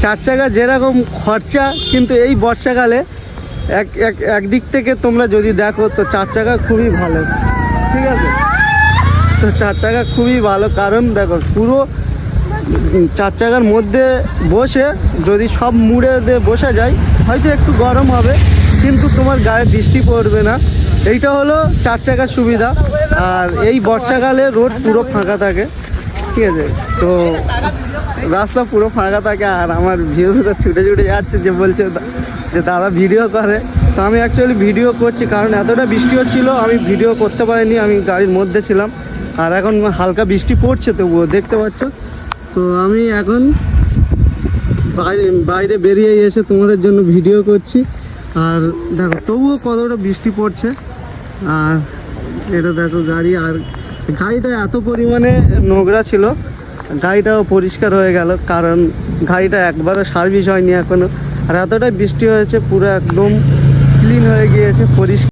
চার চাকা যেরকম খরচা, কিন্তু এই বর্ষাকালে একদিক থেকে তোমরা যদি দেখো তো চার চাকা খুবই ভালো, ঠিক আছে। তো চার চাকা খুবই ভালো, কারণ দেখো পুরো চার চাকার মধ্যে বসে যদি সব মুড়ে দিয়ে বসা যায় হয়তো একটু গরম হবে, কিন্তু তোমার গায়ে বৃষ্টি পড়বে না। এইটা হলো চার চাকার সুবিধা। আর এই বর্ষাকালে রোড পুরো ফাঁকা থাকে, ঠিক আছে। তো রাস্তা পুরো ফাঁকা থাকে, আর আমার ভিডিওটা ছুটে ছুটে যাচ্ছে, যে বলছে যে দাদা ভিডিও করে। তো আমি অ্যাকচুয়ালি ভিডিও করছি, কারণ এতটা বৃষ্টি হচ্ছিলো আমি ভিডিও করতে পারিনি, আমি গাড়ির মধ্যে ছিলাম। আর এখন হালকা বৃষ্টি পড়ছে, তবুও দেখতে পাচ্ছ। তো আমি এখন বাইরে বেরিয়ে এসে তোমাদের জন্য ভিডিও করছি। আর দেখো তবুও কতটা বৃষ্টি পড়ছে। আর এটা দেখো গাড়ি, আর গাড়িটা এত পরিমাণে নোংরা ছিল, গাড়িটাও পরিষ্কার হয়ে গেল, কারণ গাড়িটা একবারও সার্ভিস হয়নি এখনো। আর এতটাই বৃষ্টি হয়েছে, পুরো একদম ক্লিন হয়ে গিয়েছে, পরিষ্কার।